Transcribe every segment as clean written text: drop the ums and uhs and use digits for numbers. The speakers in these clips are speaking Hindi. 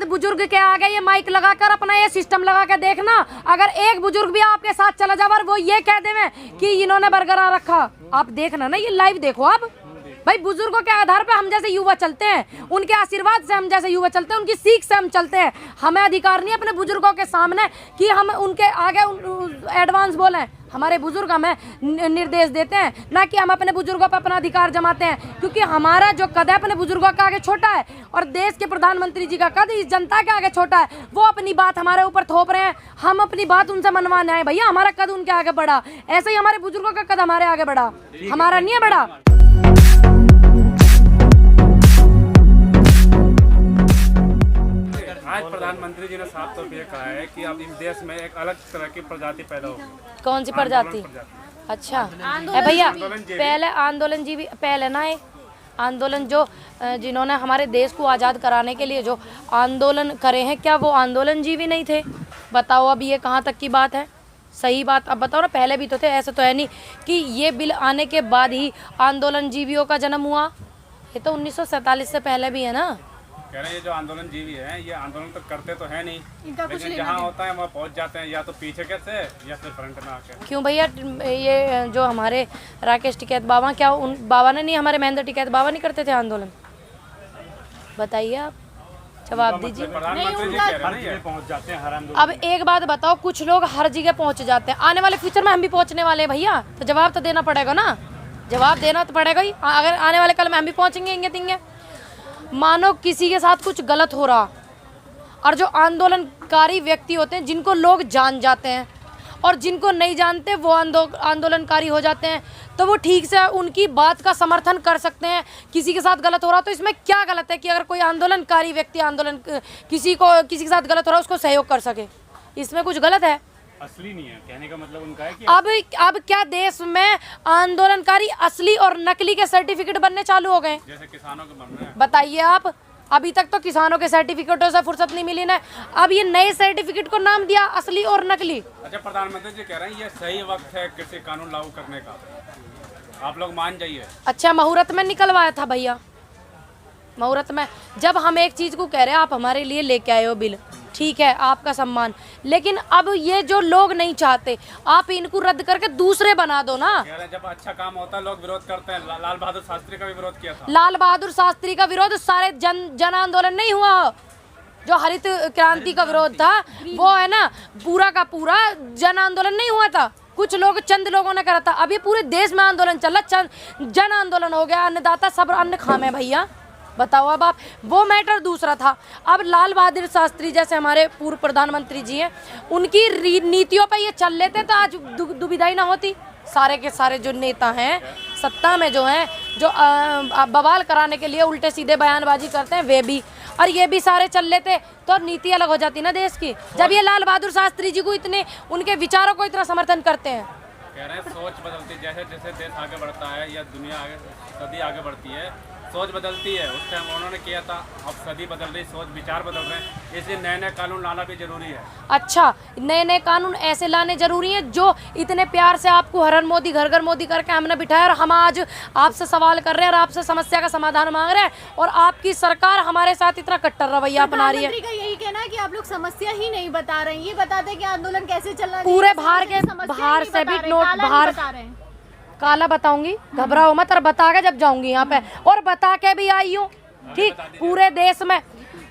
बाद बुजुर्ग के आगे ये माइक लगाकर अपना ये सिस्टम लगा के देखना, अगर एक बुजुर्ग भी आपके साथ चला जाए और वो ये कह देवे कि इन्होंने बरकरार रखा, आप देखना ना, ये लाइव देखो आप। भाई बुजुर्गों के आधार पे हम जैसे युवा चलते हैं, उनके आशीर्वाद से हम जैसे युवा चलते हैं, उनकी सीख से हम चलते हैं। हमें अधिकार नहीं अपने बुजुर्गों के सामने कि हम उनके आगे एडवांस बोलें। हमारे बुजुर्ग हमें निर्देश देते हैं, ना कि हम अपने बुजुर्गों पर अपना अधिकार जमाते हैं, क्योंकि हमारा जो कद है अपने बुजुर्गों का आगे छोटा है और देश के प्रधानमंत्री जी का कद इस जनता के आगे छोटा है। वो अपनी बात हमारे ऊपर थोप रहे हैं, हम अपनी बात उनसे मनवाने आए। भैया हमारा कद उनके आगे बढ़ा, ऐसे ही हमारे बुजुर्गों का कद हमारे आगे बढ़ा, हमारा नहीं है बढ़ा। आज प्रधानमंत्री जी ने साफ तौर पर ये कहा है कि अब इस देश में एक अलग तरह की प्रजाति पैदा होगी। कौन सी प्रजाति? अच्छा भैया, पहले आंदोलन जी भी पहले ना है आंदोलन जो जिन्होंने हमारे देश को आज़ाद कराने के लिए जो आंदोलन करे हैं, क्या वो आंदोलन जीवी नहीं थे? बताओ अब ये कहाँ तक की बात है? सही बात अब बताओ ना, पहले भी तो थे। ऐसा तो है नहीं कि ये बिल आने के बाद ही आंदोलन जीवियों का जन्म हुआ, ये तो 1947 से पहले भी है ना। कह रहे हैं ये जो आंदोलन जीवी है ये आंदोलन तो करते तो है नहीं, लेकिन जहाँ होता है वहाँ पहुँच जाते हैं, या तो पीछे कैसे या फिर फ्रंट में आके। क्यों भैया, ये जो हमारे राकेश टिकैत बाबा, क्या उन बाबा ने नहीं, हमारे महेंद्र टिकैत बाबा नहीं करते थे आंदोलन? बताइए आप, जवाब दीजिए। प्रधानमंत्री जी कह रहे हैं पहुँच जाते हैं हर आंदोलन। अब एक बात बताओ, कुछ लोग हर जगह पहुँच जाते हैं, आने वाले फ्यूचर में हम भी पहुँचने वाले हैं भैया, तो जवाब तो देना पड़ेगा ना, जवाब देना तो पड़ेगा ही। अगर आने वाले कल में हम भी पहुँचेंगे इंगे तिंगे, मानो किसी के साथ कुछ गलत हो रहा, और जो आंदोलनकारी व्यक्ति होते हैं जिनको लोग जान जाते हैं और जिनको नहीं जानते वो आंदोलनकारी हो जाते हैं, तो वो ठीक से उनकी बात का समर्थन कर सकते हैं। किसी के साथ गलत हो रहा तो इसमें क्या गलत है कि अगर कोई आंदोलनकारी व्यक्ति किसी के साथ गलत हो रहा उसको सहयोग कर सके, इसमें कुछ गलत है? असली नहीं है, कहने का मतलब उनका है कि अब क्या देश में आंदोलनकारी असली और नकली के सर्टिफिकेट बनने चालू हो गए? जैसे किसानों के बन रहे हैं। बताइए आप, अभी तक तो किसानों के सर्टिफिकेटों से फुर्सत नहीं मिली ना, अब ये नए सर्टिफिकेट को नाम दिया असली और नकली। अच्छा, प्रधानमंत्री जी कह रहे हैं ये सही वक्त है कृषि कानून लागू करने का, आप लोग मान जाइए। अच्छा, मुहूर्त में निकलवाया था भैया, मुहूर्त में जब हम एक चीज को कह रहे हैं आप हमारे लिए लेके आए हो बिल, ठीक है आपका सम्मान, लेकिन अब ये जो लोग नहीं चाहते आप इनको रद्द करके दूसरे बना दो ना। जब अच्छा काम होता है लोग विरोध करते हैं, लाल बहादुर शास्त्री का भी विरोध किया था। लाल बहादुर शास्त्री का विरोध सारे जन आंदोलन नहीं हुआ, जो हरित क्रांति का विरोध था वो है ना, पूरा का पूरा जन आंदोलन नहीं हुआ था, कुछ लोग चंद लोगों ने करा था। अब ये पूरे देश में आंदोलन चल रहा, जन आंदोलन हो गया, अन्नदाता सब अन्न खामे भैया। बताओ अब आप, वो मैटर दूसरा था। अब लाल बहादुर शास्त्री जैसे हमारे पूर्व प्रधानमंत्री जी हैं, उनकी नीतियों पे ये चल लेते तो आज दुविधा ही ना होती। सारे के सारे जो नेता हैं सत्ता में जो हैं, जो बवाल कराने के लिए उल्टे सीधे बयानबाजी करते हैं, वे भी, और ये भी सारे चल लेते तो अब नीति अलग हो जाती ना देश की। जब ये लाल बहादुर शास्त्री जी को इतने, उनके विचारों को इतना समर्थन करते हैं। कह रहे हैं सोच बदलती, जैसे जैसे देश आगे बढ़ता है या दुनिया आगे सदी आगे बढ़ती है, सोच बदलती है। उस टाइम उन्होंने किया था, अब सदी बदल रही, सोच विचार बदल रहे हैं, इसलिए नए नए कानून लाना भी जरूरी है। अच्छा, नए नए कानून ऐसे लाने जरूरी हैं जो इतने प्यार से आपको हर मोदी घर घर मोदी करके हमने बिठाया, और हम आज आपसे सवाल कर रहे हैं और आपसे समस्या का समाधान मांग रहे हैं, और आपकी सरकार हमारे साथ इतना कट्टर रवैया अपना रही है। यही कहना है कि आप लोग समस्या ही नहीं बता रहे हैं, ये बताते कि आंदोलन कैसे चल रहा है। पूरे बाहर से भी नोट बाहर काला बताऊंगी, घबराओ मत, और बता के जब जाऊंगी यहाँ पे, और बता के भी आई हूँ, ठीक, पूरे देश में।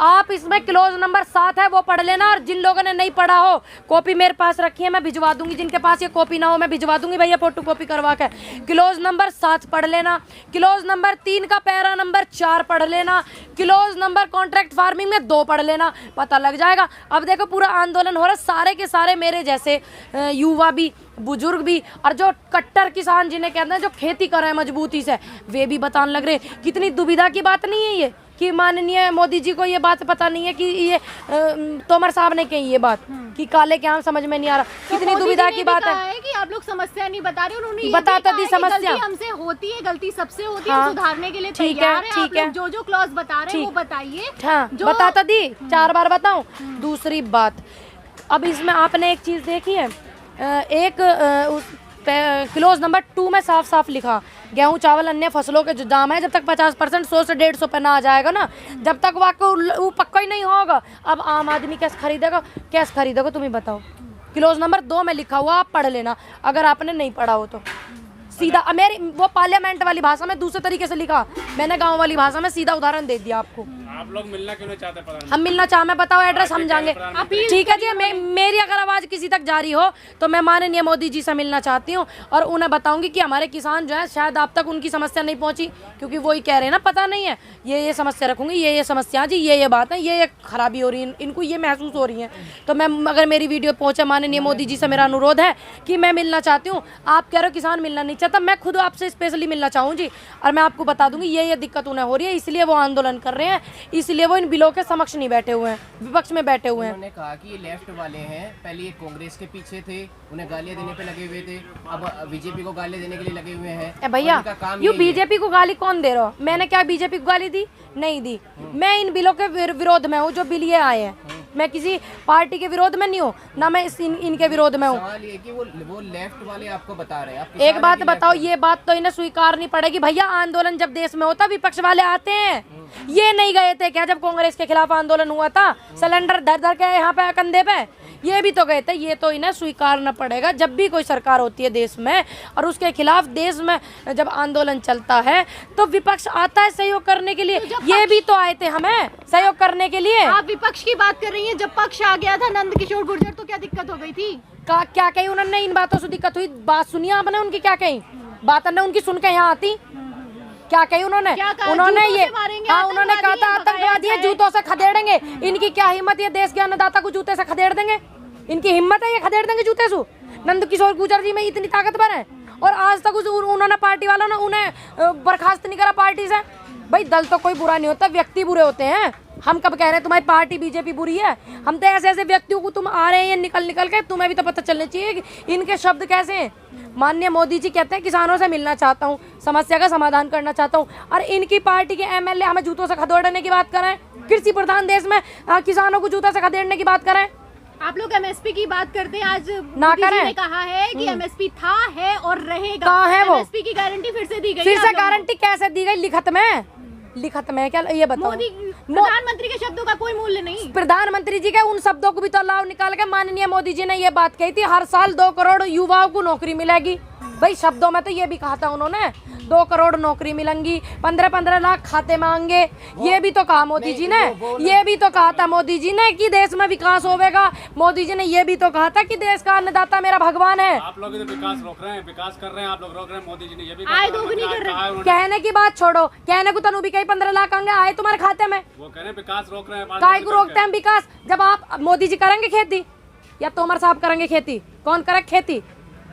आप इसमें क्लोज नंबर 7 है, वो पढ़ लेना, और जिन लोगों ने नहीं पढ़ा हो कॉपी मेरे पास रखी है, मैं भिजवा दूंगी, जिनके पास ये कॉपी ना हो मैं भिजवा दूंगी भैया, फोटो कॉपी करवा के। क्लोज नंबर 7 पढ़ लेना, क्लोज नंबर 3 का पैरा नंबर 4 पढ़ लेना, क्लोज नंबर कॉन्ट्रैक्ट फार्मिंग में 2 पढ़ लेना, पता लग जाएगा। अब देखो पूरा आंदोलन हो रहा है, सारे के सारे मेरे जैसे युवा भी, बुजुर्ग भी, और जो कट्टर किसान जिन्हें कहते हैं जो खेती कर रहे हैं मजबूती से, वे भी बताने लग रहे। कितनी दुविधा की बात नहीं है ये कि माननीय मोदी जी को ये बात पता नहीं है कि ये तोमर साहब ने कही ये बात कि काले के आम समझ में नहीं आ रहा। कितनी दुविधा की बात है कि आप लोग समस्या नहीं बता रहे, उन्होंने बताता दी समस्या हमसे होती है, गलती सबसे होती है, सुधारने के लिए तैयार है। ठीक है, जो क्लॉज बता रहे हैं वो बताइए। हाँ, बताता दी, 4 बार बताऊं। दूसरी बात, अब इसमें आपने एक चीज देखी है, एक क्लोज नंबर 2 में साफ साफ लिखा, गेहूं चावल अन्य फसलों के जो दाम है जब तक 50% 100 से 150 पे ना आ जाएगा ना, जब तक वो पक्का ही नहीं होगा। अब आम आदमी कैसे खरीदेगा तुम ही बताओ। क्लोज नंबर 2 में लिखा हुआ, आप पढ़ लेना अगर आपने नहीं पढ़ा हो तो। सीधा मेरी वो पार्लियामेंट वाली भाषा में दूसरे तरीके से लिखा, मैंने गांव वाली भाषा में सीधा उदाहरण दे दिया आपको। आप लोग मिलना क्यों नहीं चाहते प्रधानमंत्री? हम मिलना चाह, मैं बताओ एड्रेस हम जाएंगे। ठीक है जी, मेरी अगर आवाज किसी तक जा रही हो तो मैं माननीय मोदी जी से मिलना चाहती हूँ और उन्हें बताऊंगी कि हमारे किसान जो है शायद आप तक उनकी समस्या नहीं पहुंची, क्योंकि वो ही कह रहे हैं ना पता नहीं है, ये समस्या रखूंगी, ये समस्या जी, ये बात है, ये खराबी हो रही है, इनको ये महसूस हो रही है। तो मैं अगर मेरी वीडियो पहुंचे माननीय मोदी जी से मेरा अनुरोध है कि मैं मिलना चाहती हूँ। आप कह रहे हो किसान मिलना नहीं चाहता, मैं खुद आपसे स्पेशली मिलना चाहूँ जी, और मैं आपको बता दूंगी ये दिक्कत उन्हें हो रही है, इसलिए वो आंदोलन कर रहे हैं, इसलिए वो इन बिलों के समक्ष नहीं बैठे हुए हैं, विपक्ष में बैठे हुए हैं। उन्होंने कहा कि ये लेफ्ट वाले हैं, पहले ये कांग्रेस के पीछे थे, उन्हें गालियां देने पे लगे हुए थे, अब बीजेपी को गालियां देने के लिए लगे हुए हैं। भैया यू बीजेपी को गाली कौन दे रहा हो? मैंने क्या बीजेपी को गाली दी? नहीं दी। मैं इन बिलों के विरोध में हूँ जो बिल ये आए हैं, मैं किसी पार्टी के विरोध में नहीं हूँ, ना मैं इनके विरोध में हूँ। सवाल ये कि वो लेफ्ट वाले आपको बता रहे हैं। एक बात बताओ, ये बात तो इन्हें स्वीकारनी पड़ेगी भैया, आंदोलन जब देश में होता विपक्ष वाले आते हैं। ये नहीं गए थे क्या जब कांग्रेस के खिलाफ आंदोलन हुआ था, सिलेंडर धर धर के यहाँ पे कंधे पे, ये भी तो गए थे। ये तो इन्हें स्वीकारना पड़ेगा, जब भी कोई सरकार होती है देश में और उसके खिलाफ देश में जब आंदोलन चलता है तो विपक्ष आता है सहयोग करने के लिए। ये भी तो आए थे हमें सहयोग करने के लिए। आप विपक्ष की बात कर रही हैं, जब पक्ष आ गया था नंद किशोर गुर्जर तो क्या दिक्कत हो गई थी? क्या कही उन्होंने? इन बातों से दिक्कत हुई? बात सुनिए आपने उनकी, क्या कही बात ने उनकी, सुन के यहाँ आती क्या कही उन्होंने? उन्होंने ये हाँ, उन्होंने कहा था आतंकवादी है, जूतों से खदेड़ेंगे। इनकी क्या हिम्मत, ये देश के अन्नदाता को जूते से खदेड़ देंगे? इनकी हिम्मत है ये खदेड़ देंगे जूते से? नंद किशोर गुर्जर जी में इतनी ताकतवर है और आज तक उन्होंने पार्टी वालों ने उन्हें बर्खास्त नहीं करा पार्टी से। भाई दल तो कोई बुरा नहीं होता, व्यक्ति बुरे होते हैं। हम कब कह रहे हैं तुम्हारी पार्टी बीजेपी बुरी है? हम तो ऐसे ऐसे व्यक्तियों को तुम आ रहे हैं निकल के, तुम्हें भी तो पता चलना चाहिए कि इनके शब्द कैसे हैं। माननीय मोदी जी कहते हैं किसानों से मिलना चाहता हूँ, समस्या का समाधान करना चाहता हूँ, और इनकी पार्टी के एमएलए हमें जूतों से खदेड़ने की बात करें, कृषि प्रधान देश में किसानों को जूतों से खदेड़ने की बात करें। आप लोग एमएसपी की बात करते हैं, आज ना मोदी जी करें। ने कहा है कि एमएसपी था, है और रहेगा। कहाँ है वो? एमएसपी की गारंटी फिर से दी गई। फिर से गारंटी कैसे दी गई? लिखत में क्या ये बताओ? मोदी प्रधानमंत्री के शब्दों का कोई मूल्य नहीं। प्रधानमंत्री जी के उन शब्दों को भी तो लाभ निकाल के माननीय मोदी जी ने ये बात कही थी, हर साल 2 करोड़ युवाओं को नौकरी मिलेगी। भाई शब्दों में तो ये भी कहा था उन्होंने, 2 करोड़ नौकरी मिलेंगी, 15-15 लाख खाते मांगे। ये भी तो कहा मोदी जी ने, ये भी तो कहा था मोदी जी ने कि देश में विकास होगा। मोदी जी ने ये भी तो कहा था कि देश का अन्नदाता मेरा भगवान है। आप लोग तो विकास रोक रहे हैं, विकास कर रहे हैं, आप लोग रोक रहे हैं। मोदी जी ने ये भी आय दोगुनी कर रहे हैं। कहने की बात छोड़ो, कहने को तनु भी कहीं 15 लाख आएंगे आए तुम्हारे खाते में। वो कह रहे हैं विकास रोक रहे हैं। काय को रोकते हैं विकास? जब आप मोदी जी करेंगे खेती या तोमर साहब करेंगे खेती? कौन करे खेती?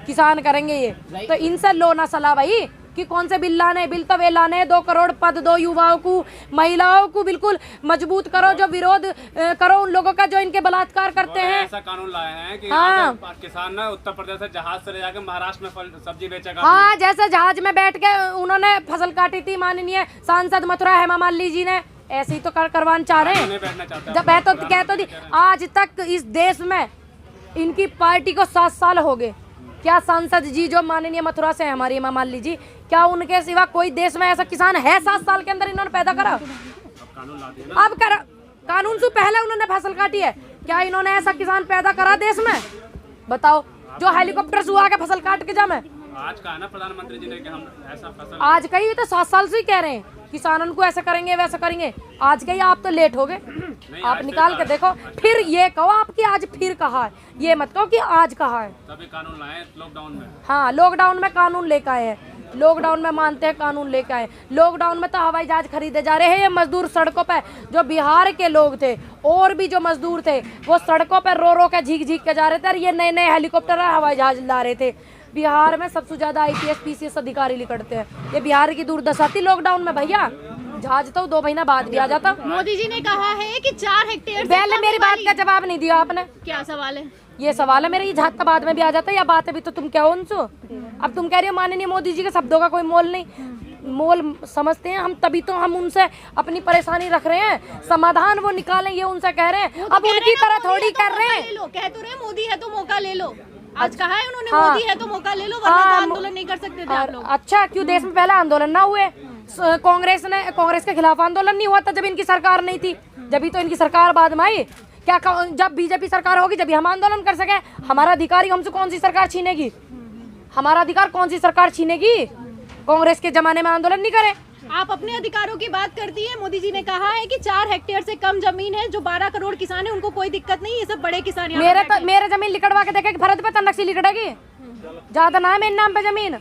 किसान करेंगे। ये तो इनसे लो ना सलाह भाई कि कौन से बिल लाने। बिल तो वे लाने 2 करोड़ पद दो युवाओं को, महिलाओं को बिल्कुल मजबूत करो, जो विरोध करो उन लोगों का जो इनके बलात्कार करते हैं। ऐसा कानून लाए हैं कि हाँ। किसान ना उत्तर प्रदेश से जहाज से ले जाकर महाराष्ट्र में सब्जी बेचेगा। हाँ, जैसे जहाज में बैठ के उन्होंने फसल काटी थी माननीय सांसद मथुरा हेमा मालिनी जी ने, ऐसे ही तो करवाना चाह रहे हैं। जब कहते थी आज तक इस देश में इनकी पार्टी को 7 साल हो गए। क्या सांसद जी जो माननीय मथुरा से हमारी हेमा मालिनी जी, क्या उनके सिवा कोई देश में ऐसा किसान है 7 साल के अंदर इन्होंने पैदा करा? अब करा, कानून से पहले उन्होंने फसल काटी है। क्या इन्होंने ऐसा किसान पैदा करा देश में? बताओ, जो हेलीकॉप्टर से उड़ा के फसल काट के जामे। आज का है ना प्रधानमंत्री जी ने कि हम ऐसा फसल, आज का ही तो 7 साल से ही कह रहे हैं किसानों को ऐसा करेंगे वैसा करेंगे। आज का ही आप तो लेट हो गए। आप निकाल के देखो, फिर ये कहो आपकी आज फिर कहा है, ये मत कहो कि आज कहा है। तभी कानून लाए लॉकडाउन में। हाँ, लॉकडाउन में कानून लेकर आए हैं, लॉकडाउन में मानते हैं कानून लेकर आए। लॉकडाउन में तो हवाई जहाज खरीदे जा रहे हैं। ये मजदूर सड़कों पे जो बिहार के लोग थे और भी जो मजदूर थे वो सड़कों पे रो के झीक के जा रहे थे और ये नए नए हेलीकॉप्टर और हवाई जहाज ला रहे थे। बिहार में सबसे ज्यादा IPS PCS अधिकारी निकलते हैं। ये बिहार की दुर्दशा थी लॉकडाउन में भैया। जहाज तो 2 महीना बाद भी आ जाता। मोदी जी ने कहा है कि 4 हेक्टेयर। पहले मेरी बात का जवाब नहीं दिया आपने। क्या सवाल है? ये सवाल है मेरा, ये जहाज तो बाद में भी आ जाता है या बात है भी तो तुम क्या हो उनसे? अब तुम कह रही हो माननीय मोदी जी के शब्दों का कोई मोल नहीं। मोल समझते हैं हम, तभी तो हम उनसे अपनी परेशानी रख रहे हैं, समाधान वो निकालें ये उनसे कह रहे हैं। अब उनकी तरह थोड़ी कर रहे हैं। कह तो रहे मोदी है तो मौका ले लो। आज कहा है उन्होंने, हाँ। मोदी है तो मौका ले लो, वरना तो आंदोलन नहीं कर सकते थे आप लोग। अच्छा, क्यों देश में पहले आंदोलन ना हुए? कांग्रेस के खिलाफ आंदोलन नहीं हुआ था जब इनकी सरकार नहीं थी, जब तो इनकी सरकार बाद में आई। क्या जब बीजेपी सरकार होगी जब हम आंदोलन कर सके? हमारा अधिकार हमसे कौन सी सरकार छीनेगी? हमारा अधिकार कौन सी सरकार छीनेगी? कांग्रेस के जमाने में आंदोलन नहीं करे। आप अपने अधिकारों की बात करती है। मोदी जी ने कहा है कि 4 हेक्टेयर से कम जमीन है, जो 12 करोड़ किसान है उनको कोई दिक्कत नहीं, ये सब बड़े किसान यहाँ पे बैठे हैं। मेरे जमीन लिकड़वा के देखे कि फर्ज पे तन्नक्सी लिकड़ेगी? ज्यादा ना है मेरे नाम पे जमीन।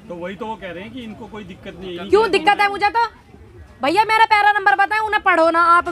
तो वही तो वो कह रहे हैं कि इनको कोई दिक्कत नहीं है। क्यों दिक्कत है मुझे? तो भैया मेरा पैरा नंबर बताएं, उन्हें पढ़ो ना, आप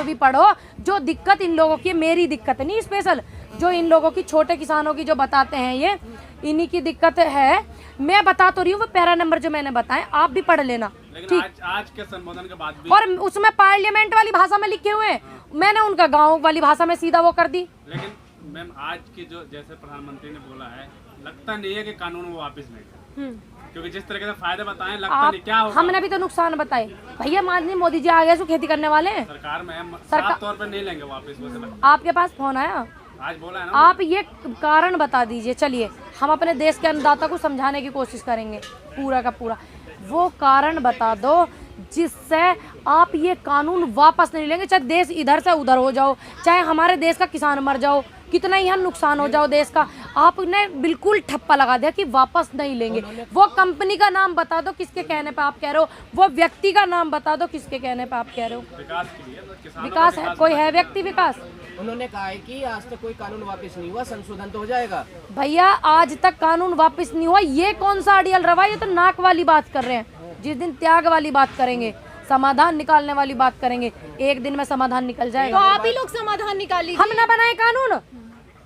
भी पढ़ो। जो दिक्कत इन लोगों की, मेरी दिक्कत नहीं स्पेशल, जो इन लोगों की छोटे किसानों की जो बताते हैं ये इन्हीं की दिक्कत है। मैं बता तो रही हूँ, वो पैरा नंबर जो मैंने बताए आप भी पढ़ लेना, लेकिन आज के संबोधन के बाद भी और उसमें पार्लियामेंट वाली भाषा में लिखे हुए हैं, मैंने उनका गाँव वाली भाषा में सीधा वो कर दी। लेकिन मैम आज की जो जैसे प्रधानमंत्री ने बोला है, लगता नहीं है कि कानून वो वापस लेंगे, क्योंकि जिस तरीके से फायदे बताए लगता नहीं क्या होगा। हमने भी तो नुकसान बताए भैया। माननीय मोदी जी आ गए सो खेती करने वाले हैं सरकार में साफ तौर पर नहीं लेंगे वापस, वो लगता आपके पास फोन आया, आज बोला है ना। आप ये कारण बता दीजिए। चलिए हम अपने देश के अन्नदाता को समझाने की कोशिश करेंगे पूरा का पूरा। वो कारण बता दो जिससे आप ये कानून वापस नहीं लेंगे, चाहे देश इधर से उधर हो जाओ, चाहे हमारे देश का किसान मर जाओ, कितना ही नुकसान हो जाओ देश का। आपने बिल्कुल ठप्पा लगा दिया कि वापस नहीं लेंगे। वो कंपनी का नाम बता दो किसके कहने पे आप कह रहे हो, वो व्यक्ति का नाम बता दो किसके कहने पे आप कह रहे हो। विकास के लिए किसानों विकास है, कोई है व्यक्ति विकास? उन्होंने कहा है कि आज तक कोई कानून वापस नहीं हुआ, संशोधन तो हो जाएगा। भैया आज तक कानून वापस नहीं हुआ, ये कौन सा अड़ियल रवा? ये तो नाक वाली बात कर रहे हैं। जिस दिन त्याग वाली बात करेंगे, समाधान निकालने वाली बात करेंगे, एक दिन में समाधान निकल तो जाएगा। आप ही लोग समाधान निकालिए। हमने बनाए कानून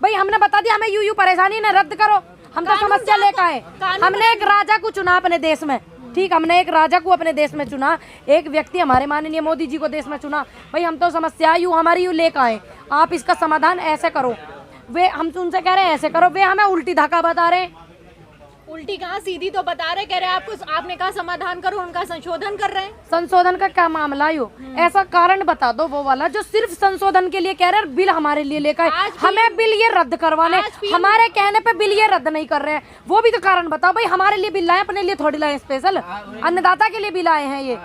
भाई, हमने बता दिया हमें यूं परेशानी न रद्द करो। हम तो समस्या लेकर आए। हमने एक राजा को चुना अपने देश में, ठीक, हमने एक राजा को अपने देश में चुना, एक व्यक्ति हमारे माननीय मोदी जी को देश में चुना। भाई हम तो समस्या हमारी यूं लेकर आए, आप इसका समाधान ऐसे करो। वे हम उनसे कह रहे हैं ऐसे करो, वे हमें उल्टी धक्का बता रहे हैं। उल्टी कहाँ, सीधी तो बता रहे, कह रहे आपको, आपने कहा समाधान करो, उनका संशोधन कर रहे हैं। संशोधन का क्या मामला यो? ऐसा कारण बता दो वो वाला जो सिर्फ संशोधन के लिए कह रहे हैं, बिल हमारे लिए लेकर हमें बिल ये रद्द करवाने, हमारे कहने पे बिल ये रद्द नहीं कर रहे हैं। वो भी तो कारण बताओ भाई, हमारे लिए बिल लाए, अपने लिए थोड़ी लाए, स्पेशल अन्नदाता के लिए बिल आए हैं ये।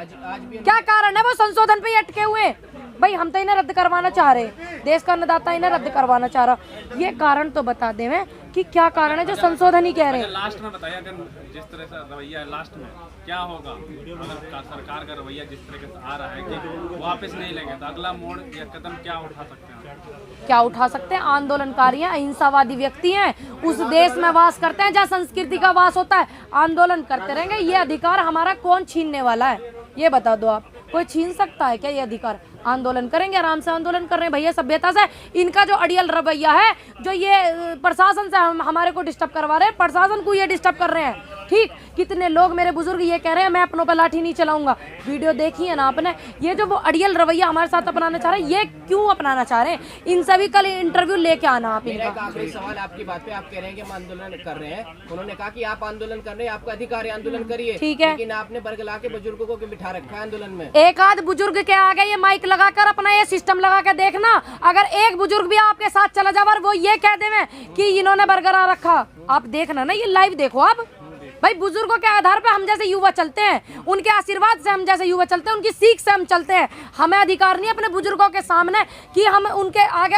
क्या कारण है? वो संशोधन पे अटके हुए। भाई हम तो इन्हें रद्द करवाना चाह रहे हैं, देश का अन्नदाता इन्हें रद्द करवाना चाह रहा। ये कारण तो बता दे मैं कि क्या कारण है जो संशोधन ही कह रहे हैं। लास्ट में बताइए, अगर जिस तरह से रवैया है लास्ट में क्या होगा, अगर सरकार का रवैया जिस तरीके से आ रहा है कि वापस नहीं लेंगे, तो अगला मोड़ या कदम क्या उठा सकते हैं? क्या उठा सकते हैं? आंदोलनकारी हैं, अहिंसावादी व्यक्ति हैं, उस देश में वास करते हैं जहाँ संस्कृति का वास होता है, आंदोलन करते रहेंगे। ये अधिकार हमारा कौन छीनने वाला है? ये बता दो आप, कोई छीन सकता है क्या ये अधिकार? आंदोलन करेंगे, आराम से आंदोलन कर रहे हैं भैया, सभ्यता से। इनका जो अड़ियल रवैया है, जो ये प्रशासन से हमारे को डिस्टर्ब करवा रहे हैं, प्रशासन को ये डिस्टर्ब कर रहे हैं, ठीक। कितने लोग मेरे बुजुर्ग ये कह रहे हैं मैं अपनों पर लाठी नहीं चलाऊंगा। वीडियो देखी है ना आपने? ये जो वो अड़ियल रवैया हमारे साथ अपनाना चाह रहे हैं, ये क्यों अपनाना चाह रहे हैं? इन सभी कल इंटरव्यू लेके आना आप मेरा एक इनका। आखिरी सवाल आपकी बात पे, आप कह रहे हैं कि हम आंदोलन कर रहे हैं, उन्होंने कहा कि आप आंदोलन कर रहे हैं, आपका अधिकार है, आंदोलन करिए, ठीक है। लेकिन आपने बरगला के बुजुर्गों को क्यों बिठा रखा है आंदोलन में? एक आध बुजुर्ग के आगे ये माइक लगाकर अपना ये सिस्टम लगा के देखना, अगर एक बुजुर्ग भी आपके साथ चला जाए और वो ये कह दे कि इन्होंने बरकरार रखा, आप देखना ना, ये लाइव देखो आप। भाई बुजुर्गों के आधार पे हम जैसे युवा चलते हैं, उनके आशीर्वाद से हम जैसे युवा चलते हैं, उनकी सीख से हम चलते हैं। हमें अधिकार नहीं अपने बुजुर्गों के सामने कि हम उनके आगे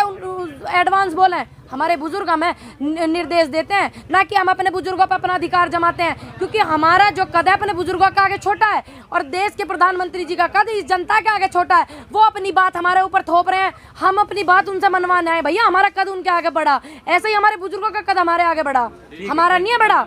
एडवांस बोलें। हमारे बुजुर्ग हमें निर्देश देते हैं, ना कि हम अपने बुजुर्गों पर अपना अधिकार जमाते हैं, क्योंकि हमारा जो कद है अपने बुजुर्गों के आगे छोटा है, और देश के प्रधानमंत्री जी का कद इस जनता के आगे छोटा है। वो अपनी बात हमारे ऊपर थोप रहे हैं, हम अपनी बात उनसे मनवाने आए। भैया हमारा कद उनके आगे बढ़ा, ऐसे ही हमारे बुजुर्गों का कद हमारे आगे बढ़ा, हमारा नहीं है बढ़ा।